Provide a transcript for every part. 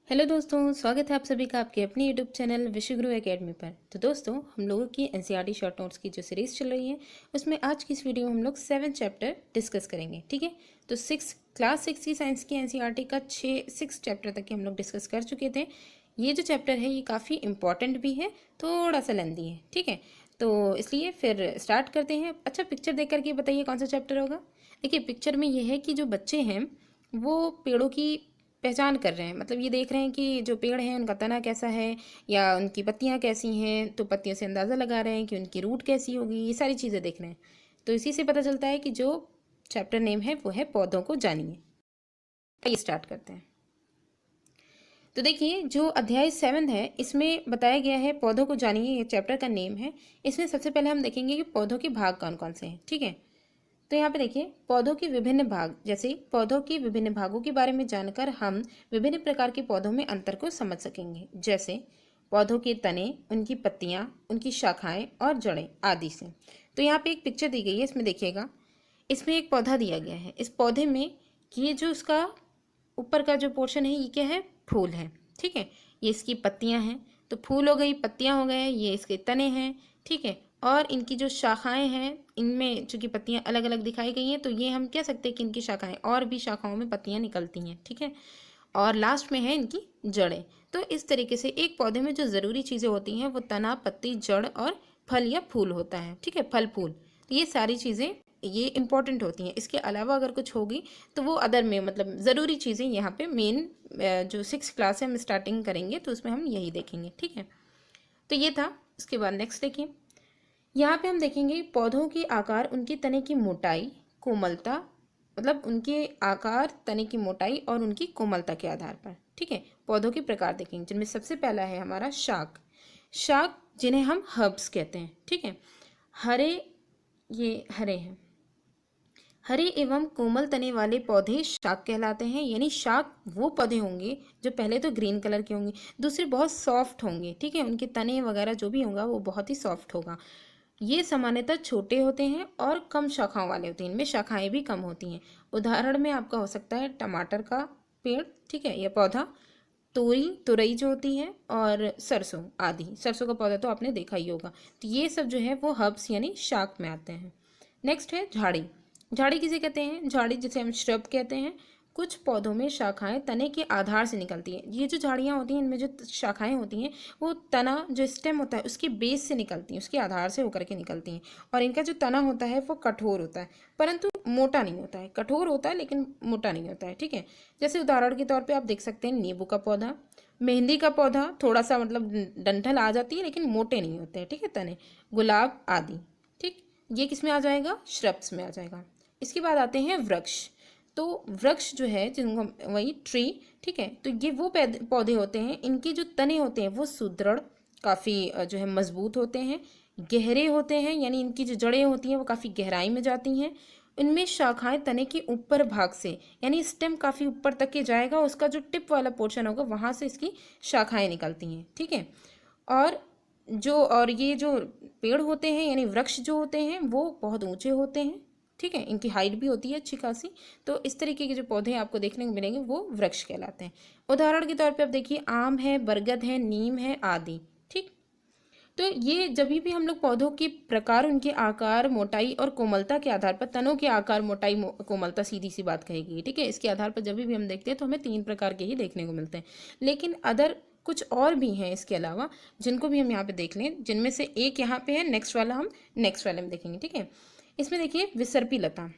Hello दोस्तों, स्वागत है आप सभी का आपके अपने यूट्यूब चैनल विश्वगुरु एकेडमी पर। तो दोस्तों, हम लोगों की एनसीईआरटी शॉर्ट नोट्स की जो सीरीज़ चल रही है उसमें आज की इस वीडियो में हम लोग 7 चैप्टर डिस्कस करेंगे। ठीक है, तो क्लास 6 की साइंस की एनसीईआरटी का 6 चैप्टर तक के हम लोग डिस्कस कर चुके थे। ये जो चैप्टर है ये काफ़ी इंपॉर्टेंट भी है, थोड़ा सा लेंदी है। ठीक है, तो इसलिए फिर स्टार्ट करते हैं। अच्छा, पिक्चर देख करके बताइए कौन सा चैप्टर होगा। देखिए, पिक्चर में ये है कि जो बच्चे हैं वो पेड़ों की पहचान कर रहे हैं। मतलब ये देख रहे हैं कि जो पेड़ है उनका तना कैसा है या उनकी पत्तियां कैसी हैं, तो पत्तियों से अंदाज़ा लगा रहे हैं कि उनकी रूट कैसी होगी। ये सारी चीज़ें देख रहे हैं। तो इसी से पता चलता है कि जो चैप्टर नेम है वो है पौधों को जानिए। आइए स्टार्ट करते हैं। तो देखिए, जो अध्याय 7 है इसमें बताया गया है पौधों को जानिए, ये चैप्टर का नेम है। इसमें सबसे पहले हम देखेंगे कि पौधों के भाग कौन कौन से हैं। ठीक है, तो यहाँ पे देखिए, पौधों के विभिन्न भाग, जैसे पौधों के विभिन्न भागों के बारे में जानकर हम विभिन्न प्रकार के पौधों में अंतर को समझ सकेंगे। जैसे पौधों के तने, उनकी पत्तियां, उनकी शाखाएं और जड़ें आदि से। तो यहाँ पे एक पिक्चर दी गई है, इसमें देखिएगा। इसमें एक पौधा दिया गया है। इस पौधे में ये जो उसका ऊपर का जो पोर्शन है ये क्या है, फूल है। ठीक है, ये इसकी पत्तियां हैं। तो फूल हो गई, पत्तियां हो गए, ये इसके तने हैं। ठीक है, और इनकी जो शाखाएं हैं, इनमें चूंकि पत्तियां अलग अलग दिखाई गई हैं तो ये हम कह सकते हैं कि इनकी शाखाएं, और भी शाखाओं में पत्तियां निकलती हैं। ठीक है, और लास्ट में है इनकी जड़ें। तो इस तरीके से एक पौधे में जो ज़रूरी चीज़ें होती हैं वो तना, पत्ती, जड़ और फल या फूल होता है। ठीक है, फल फूल, तो ये सारी चीज़ें ये इंपॉर्टेंट होती हैं। इसके अलावा अगर कुछ होगी तो वो अदर में, मतलब ज़रूरी चीज़ें यहाँ पे मेन जो 6 क्लास है हम स्टार्टिंग करेंगे तो उसमें हम यही देखेंगे। ठीक है, तो ये था। उसके बाद नेक्स्ट देखिए, यहाँ पे हम देखेंगे पौधों के आकार, उनके तने की मोटाई, कोमलता, मतलब उनके आकार, तने की मोटाई और उनकी कोमलता के आधार पर। ठीक है, पौधों के प्रकार देखेंगे जिनमें सबसे पहला है हमारा शाक। शाक जिन्हें हम हर्ब्स कहते हैं। ठीक है, हरे, ये हरे हैं। हरे एवं कोमल तने वाले पौधे शाक कहलाते हैं। यानी शाक वो पौधे होंगे जो पहले तो ग्रीन कलर के होंगे, दूसरे बहुत सॉफ्ट होंगे। ठीक है, उनके तने वगैरह जो भी होगा वो बहुत ही सॉफ्ट होगा। ये सामान्यतः छोटे होते हैं और कम शाखाओं वाले होते हैं। इनमें शाखाएं भी कम होती हैं। उदाहरण में आपका हो सकता है टमाटर का पेड़, ठीक है, या पौधा, तोरी, तुरई जो होती है, और सरसों आदि। सरसों का पौधा तो आपने देखा ही होगा। तो ये सब जो है वो हर्ब्स यानी शाक में आते हैं। नेक्स्ट है झाड़ी। झाड़ी किसे कहते हैं? झाड़ी जिसे हम श्रब कहते हैं। कुछ पौधों में शाखाएं तने के आधार से निकलती हैं। ये जो झाड़ियाँ होती हैं इनमें जो शाखाएं होती हैं वो तना, जो स्टेम होता है उसके बेस से निकलती हैं, उसके आधार से होकर के निकलती हैं। और इनका जो तना होता है वो कठोर होता है, परंतु मोटा नहीं होता है। कठोर होता है लेकिन मोटा नहीं होता है। ठीक है, जैसे उदाहरण के तौर पे आप देख सकते हैं नींबू का पौधा, मेहंदी का पौधा, थोड़ा सा मतलब डंठल आ जाती है लेकिन मोटे नहीं होते हैं। ठीक है, तने, गुलाब आदि। ठीक, ये किस में आ जाएगा? श्रब्स में आ जाएगा। इसके बाद आते हैं वृक्ष। तो वृक्ष जो है जिनको वही ट्री, ठीक है, तो ये वो पौधे होते हैं, इनके जो तने होते हैं वो सुदृढ़, काफ़ी जो है मजबूत होते हैं, गहरे होते हैं। यानी इनकी जो जड़ें होती हैं वो काफ़ी गहराई में जाती हैं। इनमें शाखाएं तने के ऊपर भाग से, यानी स्टेम काफ़ी ऊपर तक के जाएगा, उसका जो टिप वाला पोर्शन होगा वहाँ से इसकी शाखाएं निकलती हैं। ठीक है, और ये जो पेड़ होते हैं यानी वृक्ष जो होते हैं वो बहुत ऊंचे होते हैं। ठीक है, इनकी हाइट भी होती है अच्छी खासी। तो इस तरीके के जो पौधे आपको देखने को मिलेंगे वो वृक्ष कहलाते हैं। उदाहरण के तौर पे आप देखिए, आम है, बरगद है, नीम है आदि। ठीक, तो ये जब भी हम लोग पौधों के प्रकार, उनके आकार, मोटाई और कोमलता के आधार पर, तनों के आकार, मोटाई, कोमलता, सीधी सी बात कहेगी। ठीक है, इसके आधार पर जब भी हम देखते हैं तो हमें 3 प्रकार के ही देखने को मिलते हैं। लेकिन अदर कुछ और भी हैं इसके अलावा, जिनको भी हम यहाँ पे देख लें, जिनमें से एक यहाँ पे है, नेक्स्ट वाला हम नेक्स्ट वाले में देखेंगे। ठीक है, इसमें देखिए विसर्पी लता।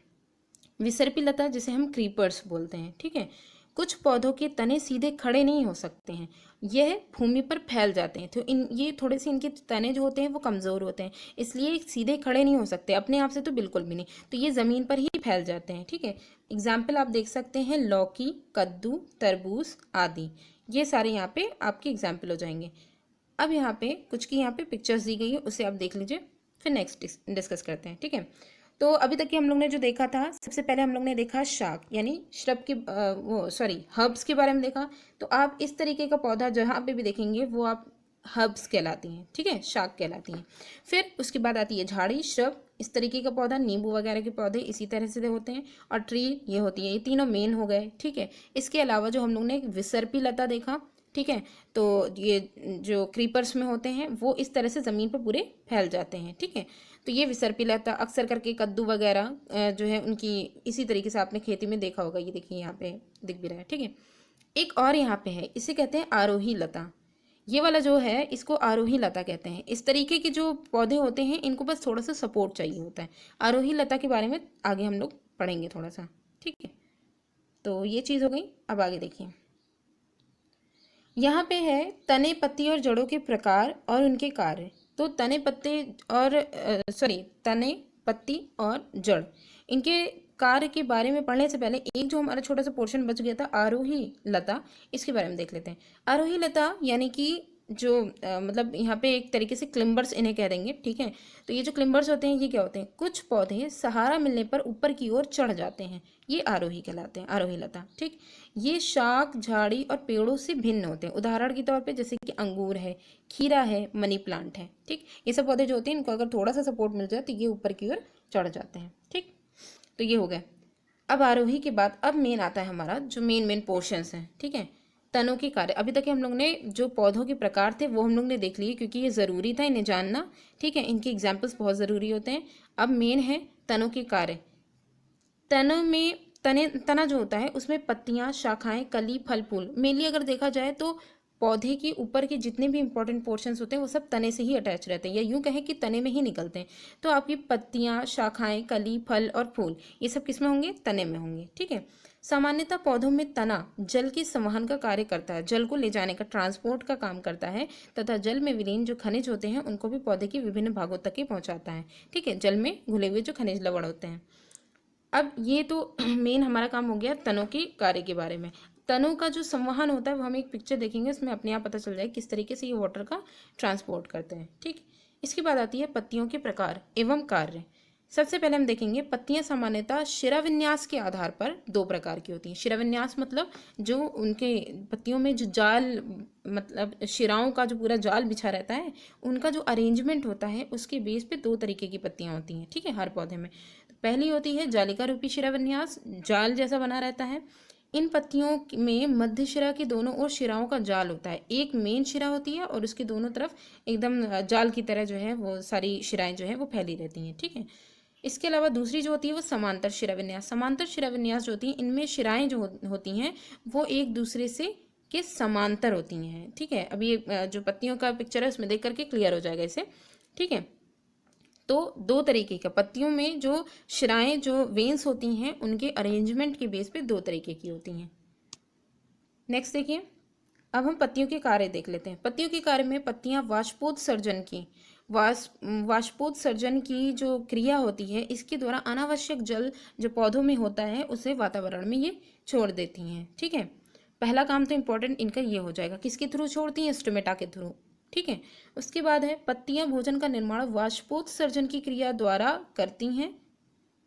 विसर्पी लता जिसे हम क्रीपर्स बोलते हैं। ठीक है, कुछ पौधों के तने सीधे खड़े नहीं हो सकते हैं, यह भूमि पर फैल जाते हैं। तो ये थोड़े से इनके तने जो होते हैं वो कमज़ोर होते हैं, इसलिए सीधे खड़े नहीं हो सकते अपने आप से, तो बिल्कुल भी नहीं। तो ये ज़मीन पर ही फैल जाते हैं। ठीक है, एग्जाम्पल आप देख सकते हैं लौकी, कद्दू, तरबूज आदि। ये सारे यहाँ पे आपके एग्जाम्पल हो जाएंगे। अब यहाँ पे कुछ की यहाँ पे पिक्चर्स दी गई है, उसे आप देख लीजिए, फिर नेक्स्ट डिस्कस करते हैं। ठीक है, तो अभी तक के हम लोग ने जो देखा था, सबसे पहले हम लोग ने देखा शाक यानी श्रब के हर्ब्स के बारे में देखा। तो आप इस तरीके का पौधा जहाँ पे भी देखेंगे वो आप हर्ब्स कहलाती हैं। ठीक है, शाक कहलाती हैं। फिर उसके बाद आती है झाड़ी, श्रब, इस तरीके का पौधा, नींबू वगैरह के पौधे इसी तरह से होते हैं, और ट्री ये होती है। ये तीनों मेन हो गए। ठीक है, इसके अलावा जो हम लोग ने विसर्पी लता देखा, ठीक है। तो ये जो क्रीपर्स में होते हैं वो इस तरह से ज़मीन पर पूरे फैल जाते हैं, ठीक है। तो ये विसर्पी लता अक्सर करके कद्दू वगैरह जो है उनकी इसी तरीके से आपने खेती में देखा होगा। ये देखिए यहाँ पे दिख भी रहा है, ठीक है। एक और यहाँ पे है, इसे कहते हैं आरोही लता। ये वाला जो है इसको आरोही लता कहते हैं। इस तरीके के जो पौधे होते हैं इनको बस थोड़ा सा सपोर्ट चाहिए होता है। आरोही लता के बारे में आगे हम लोग पढ़ेंगे थोड़ा सा, ठीक है। तो ये चीज़ हो गई। अब आगे देखिए, यहाँ पे है तने, पत्ती और जड़ों के प्रकार और उनके कार्य। तो तने, पत्ते और तने, पत्ती और जड़, इनके कार्य के बारे में पढ़ने से पहले एक जो हमारा छोटा सा पोर्शन बच गया था आरोही लता, इसके बारे में देख लेते हैं। आरोही लता यानी कि जो मतलब यहाँ पे एक तरीके से क्लिम्बर्स इन्हें कह देंगे, ठीक है। तो ये जो क्लिम्बर्स होते हैं ये क्या होते हैं, कुछ पौधे सहारा मिलने पर ऊपर की ओर चढ़ जाते हैं, ये आरोही कहलाते हैं, आरोही लता, ठीक। ये शाख, झाड़ी और पेड़ों से भिन्न होते हैं। उदाहरण के तौर पे जैसे कि अंगूर है, खीरा है, मनी प्लांट है, ठीक। ये सब पौधे जो होते हैं इनको अगर थोड़ा सा सपोर्ट मिल जाए तो ये ऊपर की ओर चढ़ जाते हैं, ठीक। तो ये हो गया। अब आरोही के बाद अब मेन आता है हमारा जो मेन पोर्शंस हैं, ठीक है। तनों के कार्य, अभी तक हम लोग ने जो पौधों के प्रकार थे वो हम लोग ने देख लिए क्योंकि ये ज़रूरी था इन्हें जानना, ठीक है। इनके एग्जाम्पल्स बहुत ज़रूरी होते हैं। अब मेन है तनों के कार्य। तनों में तना जो होता है उसमें पत्तियां, शाखाएं, कली, फल, फूल, मेनली अगर देखा जाए तो पौधे के ऊपर के जितने भी इंपॉर्टेंट पोर्शंस होते हैं वो सब तने से ही अटैच रहते हैं, या यूं कहें कि तने में ही निकलते हैं। तो आपकी पत्तियां, शाखाएं, कली, फल और फूल ये सब किस में होंगे, तने में होंगे, ठीक है। सामान्यतः पौधों में तना जल के संवहन का कार्य करता है, जल को ले जाने का, ट्रांसपोर्ट का काम करता है, तथा जल में विलीन जो खनिज होते हैं उनको भी पौधे के विभिन्न भागों तक ही पहुंचाता है, ठीक है। जल में घुले हुए जो खनिज लवण होते हैं। अब ये तो मेन हमारा काम हो गया तनों के कार्य के बारे में। तनों का जो संवहन होता है वो हम एक पिक्चर देखेंगे, उसमें अपने आप पता चल जाए किस तरीके से ये वाटर का ट्रांसपोर्ट करते हैं, ठीक। इसके बाद आती है पत्तियों के प्रकार एवं कार्य। सबसे पहले हम देखेंगे पत्तियां सामान्यतः शिराविन्यास के आधार पर दो प्रकार की होती हैं। शिराविन्यास मतलब जो उनके पत्तियों में जो जाल, मतलब शिराओं का जो पूरा जाल बिछा रहता है, उनका जो अरेंजमेंट होता है उसके बेस पे दो तरीके की पत्तियां होती हैं, ठीक है, हर पौधे में। पहली होती है जालिका रूपी शिराविन्यास, जाल जैसा बना रहता है। इन पत्तियों में मध्य शिरा के दोनों ओर शिराओं का जाल होता है। एक मेन शिरा होती है और उसके दोनों तरफ एकदम जाल की तरह जो है वो सारी शिराएं जो है वो फैली रहती हैं, ठीक है। इसके अलावा दूसरी जो होती है वो समांतर शिराविन्यास। समांतर शिराविन्यास जो होती है इनमें शिराएं जो होती हैं वो एक दूसरे से के समांतर होती हैं, ठीक है। अब ये जो पत्तियों का पिक्चर है उसमें देख करके क्लियर हो जाएगा इसे, ठीक है। तो दो तरीके का पत्तियों में जो शिराएं, जो वेन्स होती हैं उनके अरेंजमेंट के बेस पे दो तरीके की होती हैं। नेक्स्ट देखिए, अब हम पत्तियों के कार्य देख लेते हैं। पत्तियों के कार्य में पत्तियां वाष्पोत्सर्जन की जो क्रिया होती है इसके द्वारा अनावश्यक जल जो पौधों में होता है उसे वातावरण में ये छोड़ देती हैं, ठीक है। पहला काम तो इम्पोर्टेंट इनका ये हो जाएगा, किसके थ्रू छोड़ती हैं, स्टोमेटा के थ्रू, ठीक है। उसके बाद है पत्तियां भोजन का निर्माण वाष्पोत्सर्जन की क्रिया द्वारा करती हैं।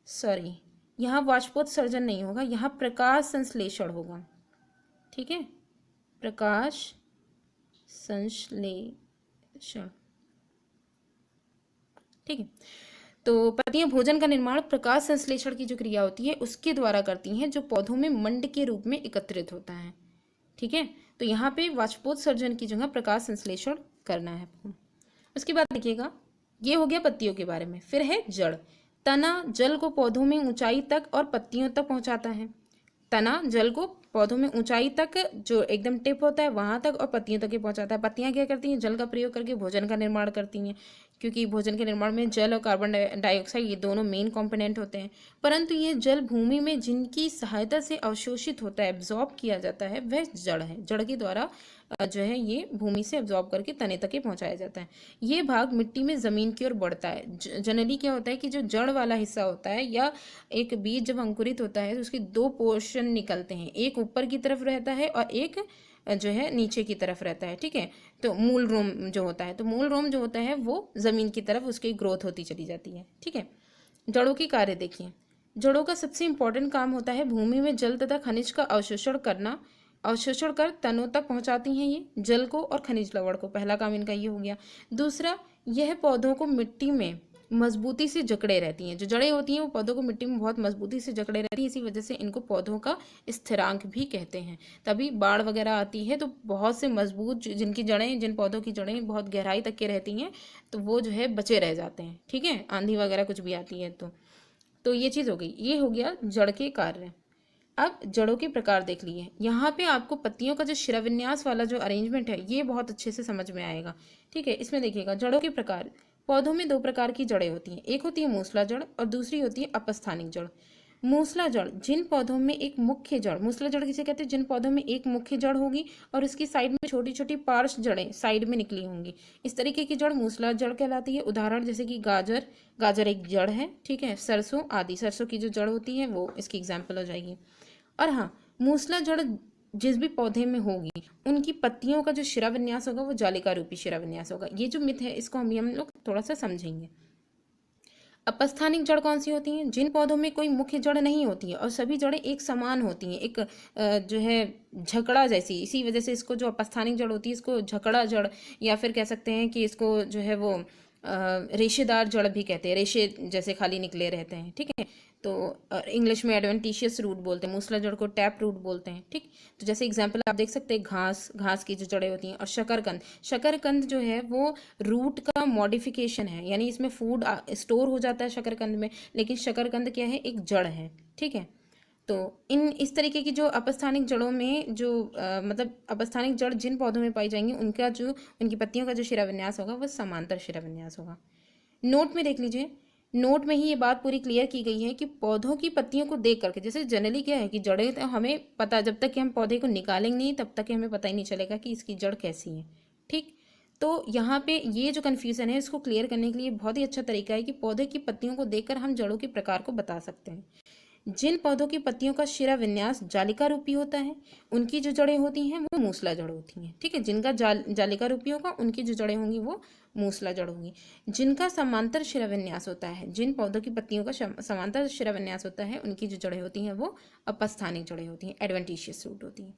सॉरी, यहाँ वाष्पोत्सर्जन नहीं होगा, यहाँ प्रकाश संश्लेषण होगा, ठीक है, प्रकाश संश्लेषण, ठीक है। तो पत्तियां भोजन का निर्माण प्रकाश संश्लेषण की जो क्रिया होती है उसके द्वारा करती हैं, जो पौधों में मंड के रूप में एकत्रित होता है, ठीक है। तो यहाँ पे वाष्पोत्सर्जन की जगह प्रकाश संश्लेषण करना है आपको। उसके बाद देखिएगा, ये हो गया पत्तियों के बारे में। फिर है जड़। तना जल को पौधों में ऊंचाई तक और पत्तियों तक पहुंचाता है। तना जल को पौधों में ऊंचाई तक जो एकदम टिप होता है वहां तक और पत्तियों तक ही पहुंचाता है। पत्तियां क्या करती हैं, जल का प्रयोग करके भोजन का निर्माण करती हैं, क्योंकि भोजन के निर्माण में जल और कार्बन डाइऑक्साइड ये दोनों मेन कंपोनेंट होते हैं। परंतु ये जल भूमि में जिनकी सहायता से अवशोषित होता है, एब्जॉर्ब किया जाता है, वह जड़ है। जड़ के द्वारा जो है ये भूमि से एब्जॉर्ब करके तने तक ही पहुंचाया जाता है। ये भाग मिट्टी में जमीन की ओर बढ़ता है। जनरली क्या होता है कि जो जड़ वाला हिस्सा होता है या एक बीज जब अंकुरित होता है तो उसके दो पोर्शन निकलते हैं, एक ऊपर की तरफ रहता है और एक जो है नीचे की तरफ रहता है, ठीक है। तो मूल रोम जो होता है, तो मूल रोम जो होता है वो जमीन की तरफ उसकी ग्रोथ होती चली जाती है, ठीक है। जड़ों के कार्य देखिए। जड़ों का सबसे इंपॉर्टेंट काम होता है भूमि में जल तथा खनिज का अवशोषण करना। अवशोषण कर तनों तक पहुंचाती हैं ये जल को और खनिज लवण को। पहला काम इनका ये हो गया। दूसरा, यह पौधों को मिट्टी में मजबूती से जकड़े रहती हैं। जो जड़ें होती हैं वो पौधों को मिट्टी में बहुत मजबूती से जकड़े रहती हैं, इसी वजह से इनको पौधों का स्थिरांक भी कहते हैं। तभी बाढ़ वगैरह आती है तो बहुत से मजबूत जिनकी जड़ें, जिन पौधों की जड़ें बहुत गहराई तक के रहती हैं तो वो जो है बचे रह जाते हैं। ठीक है, आंधी वगैरह कुछ भी आती है तो ये चीज़ हो गई। ये हो गया जड़ के कार्य। अब जड़ों के प्रकार देख लिए। यहाँ पे आपको पत्तियों का जो शिराविन्यास वाला जो अरेंजमेंट है ये बहुत अच्छे से समझ में आएगा। ठीक है, इसमें देखिएगा जड़ों के प्रकार। पौधों में दो प्रकार की जड़ें होती हैं, एक होती है मूसला जड़ और दूसरी होती है अपस्थानिक जड़। मूसला जड़ जिन पौधों में एक मुख्य जड़, मूसला जड़ किसे कहते हैं, जिन पौधों में एक मुख्य जड़ होगी और उसकी साइड में छोटी छोटी पार्श्व जड़ें साइड में निकली होंगी, इस तरीके की जड़ मूसला जड़ कहलाती है। उदाहरण जैसे कि गाजर, गाजर एक जड़ है। ठीक है, सरसों आदि, सरसों की जो जड़ होती है वो इसकी एग्जाम्पल हो जाएगी। और हाँ, मूसला जड़ जिस भी पौधे में होगी उनकी पत्तियों का जो शिराविन्यास होगा वो जालिका रूपी शिराविन्यास होगा। ये जो मिथ है इसको हम लोग थोड़ा सा समझेंगे। अपस्थानिक जड़ कौन सी होती हैं, जिन पौधों में कोई मुख्य जड़ नहीं होती है और सभी जड़ें एक समान होती हैं, एक जो है झकड़ा जैसी, इसी वजह से इसको जो अपस्थानिक जड़ होती है इसको झकड़ा जड़ या फिर कह सकते हैं कि इसको जो है वो रेशेदार जड़ भी कहते हैं, रेशे जैसे खाली निकले रहते हैं। ठीक है, तो इंग्लिश में एडवेंटिशियस रूट बोलते हैं, मूसला जड़ को टैप रूट बोलते हैं। ठीक, तो जैसे एग्जांपल आप देख सकते हैं घास, घास की जो जड़ें होती हैं। और शकरकंद, शकरकंद जो है वो रूट का मॉडिफिकेशन है, यानी इसमें फूड स्टोर हो जाता है शकरकंद में, लेकिन शकरकंद क्या है, एक जड़ है। ठीक है, तो इस तरीके की जो अपस्थानिक जड़ों में जो मतलब अपस्थानिक जड़ जिन पौधों में पाई जाएंगी उनका जो, उनकी पत्तियों का जो शिराविन्यास होगा वह समांतर शिराविन्यास होगा। नोट में देख लीजिए, नोट में ही ये बात पूरी क्लियर की गई है कि पौधों की पत्तियों को देख करके, जैसे जनरली क्या है कि जड़ें तो हमें पता, जब तक कि हम पौधे को निकालेंगे नहीं तब तक कि हमें पता ही नहीं चलेगा कि इसकी जड़ कैसी है। ठीक, तो यहाँ पे ये जो कन्फ्यूज़न है इसको क्लियर करने के लिए बहुत ही अच्छा तरीका है कि पौधे की पत्तियों को देखकर हम जड़ों के प्रकार को बता सकते हैं। जिन पौधों की पत्तियों का शिरा विन्यास जालिका रूपी होता है उनकी जो जड़ें होती हैं वो मूसला जड़ होती हैं। ठीक है, जिनका जालिका रूपी होगा उनकी जो जड़ें होंगी वो मूसला जड़ होंगी। जिनका समांतर शिरा विन्यास होता है, जिन पौधों की पत्तियों का समांतर शिरा विन्यास होता है उनकी जो जड़ें होती हैं वो अपस्थानिक जड़ें होती हैं, एडवेंटिशियस रूट होती हैं।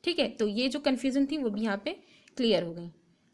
ठीक है, तो ये जो कन्फ्यूजन थी वो भी यहाँ पे क्लियर हो गई।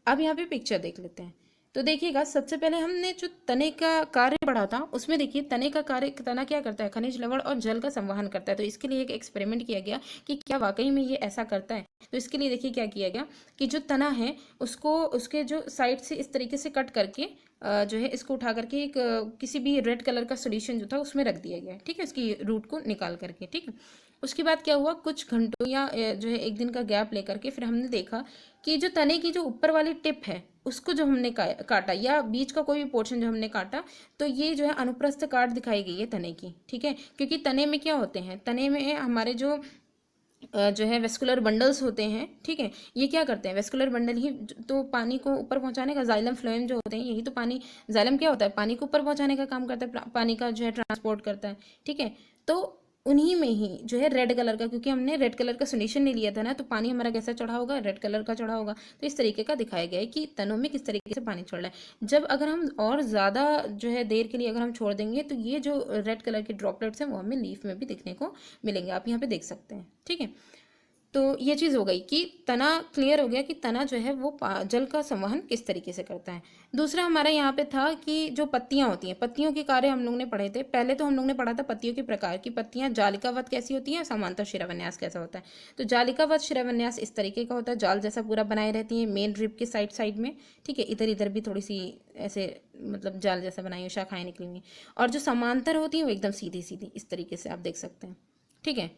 अब यहाँ पे पिक्चर देख लेते हैं। तो देखिएगा, सबसे पहले हमने जो तने का कार्य पढ़ा था उसमें देखिए तने का कार्य, तना क्या करता है, खनिज लवण और जल का संवहन करता है। तो इसके लिए एक एक्सपेरिमेंट किया गया कि क्या वाकई में ये ऐसा करता है। तो इसके लिए देखिए क्या किया गया कि जो तना है उसको उसके जो साइड से इस तरीके से कट करके जो है इसको उठा करके एक किसी भी रेड कलर का सोल्यूशन जो था उसमें रख दिया गया। ठीक है, इसकी रूट को निकाल करके। ठीक है, उसके बाद क्या हुआ, कुछ घंटों या जो है एक दिन का गैप लेकर के फिर हमने देखा कि जो तने की जो ऊपर वाली टिप है उसको जो हमने काटा या बीच का कोई भी पोर्शन जो हमने काटा, तो ये जो है अनुप्रस्थ काट दिखाई गई है तने की। ठीक है, क्योंकि तने में क्या होते हैं, तने में हमारे जो है वेस्कुलर बंडल्स होते हैं। ठीक है, ये क्या करते हैं, वेस्कुलर बंडल ही तो पानी को ऊपर पहुंचाने का, जाइलम फ्लोएम जो होते हैं यही तो पानी, जाइलम क्या होता है, पानी को ऊपर पहुंचाने का काम करता है, पानी का जो है ट्रांसपोर्ट करता है। ठीक है, तो उन्हीं में ही जो है रेड कलर का, क्योंकि हमने रेड कलर का सोल्यूशन नहीं लिया था ना, तो पानी हमारा कैसा चढ़ा होगा, रेड कलर का चढ़ा होगा। तो इस तरीके का दिखाया गया है कि तनों में किस तरीके से पानी चढ़ रहा है। जब अगर हम और ज़्यादा जो है देर के लिए अगर हम छोड़ देंगे तो ये जो रेड कलर के ड्रॉपलेट्स हैं वो हमें लीफ में भी दिखने को मिलेंगे, आप यहाँ पे देख सकते हैं। ठीक है, तो ये चीज़ हो गई कि तना क्लियर हो गया कि तना जो है वो जल का संवहन किस तरीके से करता है। दूसरा हमारा यहाँ पे था कि जो पत्तियाँ होती हैं, पत्तियों के कार्य हम लोग ने पढ़े थे। पहले तो हम लोग ने पढ़ा था पत्तियों के प्रकार की, पत्तियाँ जालिकावत कैसी होती हैं, समांतर शिराविन्यास कैसा होता है। तो जालिकावत शिराविन्यास इस तरीके का होता है, जाल जैसा पूरा बनाए रहती है मेन रिप के साइड साइड में। ठीक है, इधर इधर भी थोड़ी सी ऐसे मतलब जाल जैसा बनाई हुई शाखाएँ निकली हुई। और जो समांतर होती हैं वो एकदम सीधी सीधी इस तरीके से आप देख सकते हैं। ठीक है,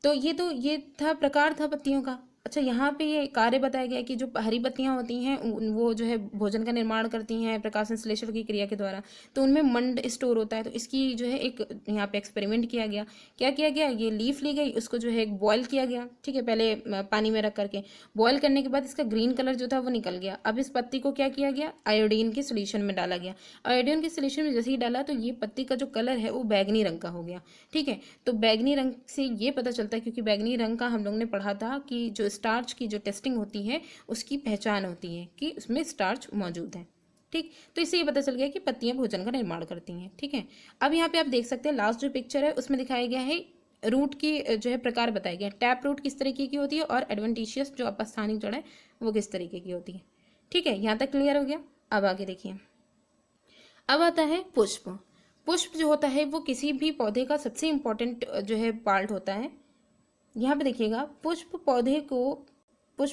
तो ये था प्रकार था पत्तियों का। अच्छा, यहाँ पे ये कार्य बताया गया कि जो हरी पत्तियाँ होती हैं वो जो है भोजन का निर्माण करती हैं प्रकाश संश्लेषण की क्रिया के द्वारा, तो उनमें मंड स्टोर होता है। तो इसकी जो है एक यहाँ पे एक्सपेरिमेंट किया गया। क्या किया गया, ये लीफ ली गई, उसको जो है एक बॉयल किया गया। ठीक है, पहले पानी में रख करके बॉयल करने के बाद इसका ग्रीन कलर जो था वो निकल गया। अब इस पत्ती को क्या किया गया, आयोडीन के सोल्यूशन में डाला गया। आयोडीन के सोल्यूशन में जैसे ही डाला तो ये पत्ती का जो कलर है वो बैगनी रंग का हो गया। ठीक है, तो बैगनी रंग से ये पता चलता है, क्योंकि बैगनी रंग का हम लोग ने पढ़ा था कि जो स्टार्च की जो टेस्टिंग होती है उसकी पहचान होती है कि उसमें स्टार्च मौजूद है। ठीक, तो इससे ये पता चल गया कि पत्तियां भोजन का निर्माण करती हैं। ठीक है, अब यहाँ पे आप देख सकते हैं लास्ट जो पिक्चर है उसमें दिखाया गया है रूट की जो है प्रकार बताया गया है। टैप रूट किस तरीके की होती है और एडवेंटिशियस जो अपस्थानिक जड़ है वो किस तरीके की होती है। ठीक है, यहाँ तक क्लियर हो गया। अब आगे देखिए, अब आता है पुष्प। पुष्प जो होता है वो किसी भी पौधे का सबसे इम्पोर्टेंट जो है पार्ट होता है। यहाँ पे देखिएगा, पुष्प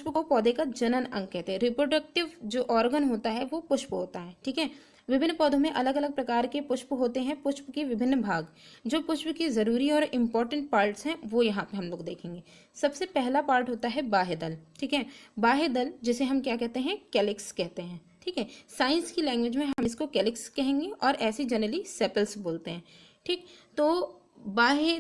को पौधे का जनन अंग कहते हैं। रिप्रोडक्टिव जो ऑर्गन होता है वो पुष्प होता है, ठीक है। विभिन्न पौधों में अलग अलग प्रकार के पुष्प होते हैं। पुष्प के विभिन्न भाग, जो पुष्प की जरूरी और इम्पोर्टेंट पार्ट्स हैं, वो यहाँ पे हम लोग देखेंगे। सबसे पहला पार्ट होता है बाह्य दल, ठीक है। बाह्य दल जिसे हम क्या कहते हैं, कैलिक्स कहते हैं, ठीक है। साइंस की लैंग्वेज में हम इसको कैलिक्स कहेंगे और ऐसे जनरली सेपल्स बोलते हैं, ठीक। तो बाह्य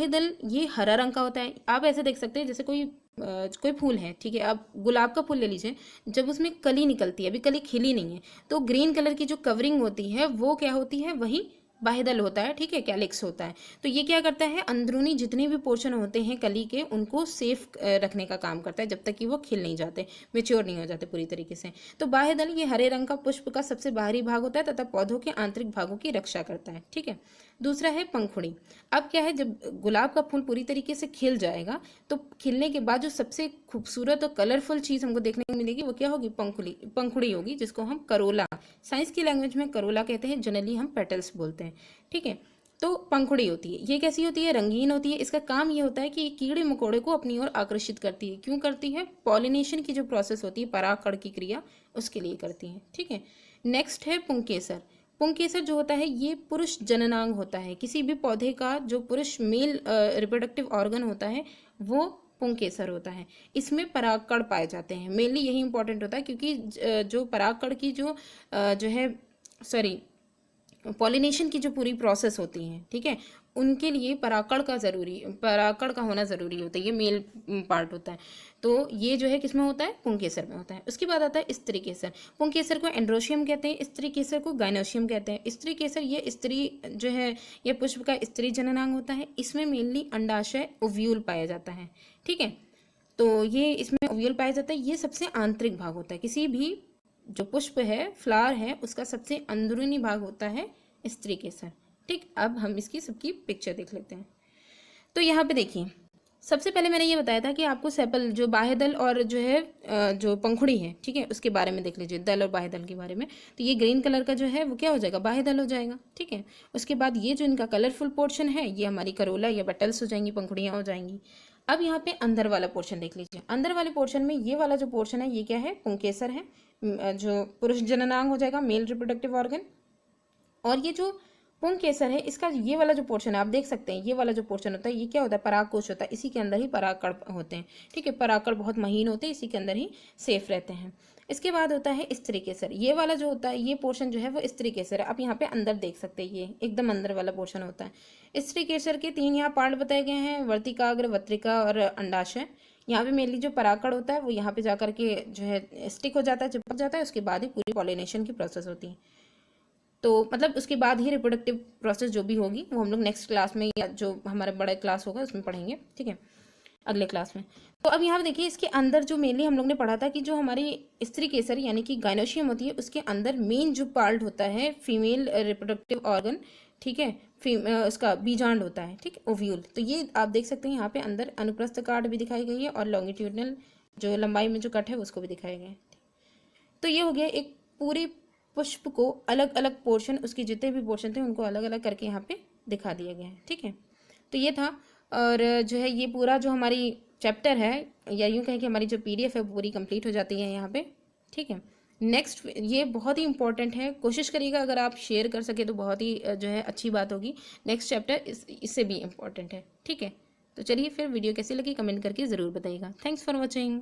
दल ये हरा रंग का होता है। आप ऐसे देख सकते हैं जैसे कोई फूल है, ठीक है। आप गुलाब का फूल ले लीजिए, जब उसमें कली निकलती है, अभी कली खिली नहीं है, तो ग्रीन कलर की जो कवरिंग होती है वो क्या होती है, वही बाह्यदल होता है, ठीक है, कैलिक्स होता है। तो ये क्या करता है, अंदरूनी जितने भी पोर्शन होते हैं कली के, उनको सेफ रखने का काम करता है जब तक कि वो खिल नहीं जाते, मेच्योर नहीं हो जाते पूरी तरीके से। तो बाह्यदल ये हरे रंग का पुष्प का सबसे बाहरी भाग होता है तथा पौधों के आंतरिक भागों की रक्षा करता है, ठीक है। दूसरा है पंखुड़ी। अब क्या है, जब गुलाब का फूल पूरी तरीके से खिल जाएगा तो खिलने के बाद जो सबसे खूबसूरत और कलरफुल चीज़ हमको देखने को मिलेगी वो क्या होगी, पंखुड़ी होगी, जिसको हम करोला, साइंस की लैंग्वेज में करोला कहते हैं, जनरली हम पेटल्स बोलते हैं, ठीक है। तो पंखुड़ी होती है, ये कैसी होती है, रंगीन होती है। इसका काम ये होता है कि कीड़े मकोड़े को अपनी ओर आकर्षित करती है। क्यों करती है, पॉलिनेशन की जो प्रोसेस होती है, परागकण की क्रिया, उसके लिए करती है, ठीक है। नेक्स्ट है पुंकेसर। पुंकेसर जो होता है ये पुरुष जननांग होता है। किसी भी पौधे का जो पुरुष मेल रिप्रोडक्टिव ऑर्गन होता है वो पुंकेसर होता है। इसमें परागकण पाए जाते हैं। मेनली यही इंपॉर्टेंट होता है क्योंकि जो परागकण की जो है पॉलिनेशन की जो पूरी प्रोसेस होती है, ठीक है, उनके लिए परागकण का होना ज़रूरी होता है। ये मेल पार्ट होता है। तो ये जो है किसमें होता है, पुंकेसर में होता है। उसके बाद आता है स्त्री केसर। पुंकेसर को एंड्रोशियम कहते हैं, स्त्री केसर को गायनोशियम कहते हैं। स्त्री केसर ये स्त्री जो है, ये पुष्प का स्त्री जननांग होता है। इसमें मेनली अंडाशय, ओव्यूल पाया जाता है, ठीक है। तो ये इसमें ओव्यूल पाया जाता है। ये सबसे आंतरिक भाग होता है। किसी भी जो पुष्प है, फ्लावर है, उसका सबसे अंदरूनी भाग होता है स्त्री केसर, ठीक। अब हम इसकी सबकी पिक्चर देख लेते हैं। तो यहाँ पे देखिए, सबसे पहले मैंने ये बताया था कि आपको सेपल जो बाह्य दल और जो है जो पंखुड़ी है, ठीक है, उसके बारे में देख लीजिए, दल और बाह्य दल के बारे में। तो ये ग्रीन कलर का जो है वो क्या हो जाएगा, बाह्य दल हो जाएगा, ठीक है। उसके बाद ये जो इनका कलरफुल पोर्शन है ये हमारी करोला या बटल्स हो जाएंगी, पंखुड़ियाँ हो जाएंगी। अब यहाँ पे अंदर वाला पोर्शन देख लीजिए। अंदर वाले पोर्शन में ये वाला जो पोर्शन है ये क्या है, पुंकेसर है, जो पुरुष जननांग हो जाएगा, मेल रिप्रोडक्टिव ऑर्गन। और ये जो पुंकेसर है, इसका ये वाला जो पोर्शन है आप देख सकते हैं, ये वाला जो पोर्शन होता है ये क्या होता है, परागकोश होता है। इसी के अंदर ही परागकण होते हैं, ठीक है। परागकण बहुत महीन होते हैं, इसी के अंदर ही सेफ रहते हैं। इसके बाद होता है स्त्री केसर। ये वाला जो होता है, ये पोर्शन जो है वो स्त्री केसर है। आप यहाँ पे अंदर देख सकते हैं, ये एकदम अंदर वाला पोर्शन होता है। स्त्री केसर के 3 यहाँ पार्ट बताए गए हैं, वर्तिकाग्र, वत्रिका और अंडाशय। यहाँ पे मेनली जो परागकण होता है वो यहाँ पे जाकर के जो है स्टिक हो जाता है, चिपक जाता है। उसके बाद ही पूरी पॉलिनेशन की प्रोसेस होती है। तो मतलब उसके बाद ही रिप्रोडक्टिव प्रोसेस जो भी होगी वो हम लोग नेक्स्ट क्लास में या जो हमारा बड़ा क्लास होगा उसमें पढ़ेंगे, ठीक है, अगले क्लास में। तो अब यहाँ देखिए, इसके अंदर जो मेनली हम लोग ने पढ़ा था कि जो हमारी स्त्री केसर यानी कि गायनोशियम होती है, उसके अंदर मेन जो पार्ट होता है फीमेल रिप्रोडक्टिव ऑर्गन, ठीक है, उसका बीजांड होता है, ठीक, ओव्यूल। तो ये आप देख सकते हैं यहाँ पे अंदर अनुप्रस्थ काट भी दिखाई गई है और लॉन्गिट्यूडनल जो लंबाई में जो कट है उसको भी दिखाया गया है। तो ये हो गया एक पूरी पुष्प को अलग अलग पोर्शन, उसके जितने भी पोर्शन थे उनको अलग अलग करके यहाँ पे दिखा दिया गया है, ठीक है। तो ये था, और जो है ये पूरा जो हमारी चैप्टर है या यूँ कहें कि हमारी जो पीडीएफ है वो पूरी कंप्लीट हो जाती है यहाँ पे, ठीक है। नेक्स्ट ये बहुत ही इंपॉर्टेंट है, कोशिश करिएगा अगर आप शेयर कर सके तो बहुत ही जो है अच्छी बात होगी। नेक्स्ट चैप्टर इससे भी इम्पॉर्टेंट है, ठीक है। तो चलिए फिर वीडियो कैसी लगी कमेंट करके ज़रूर बताइएगा। Thanks for watching.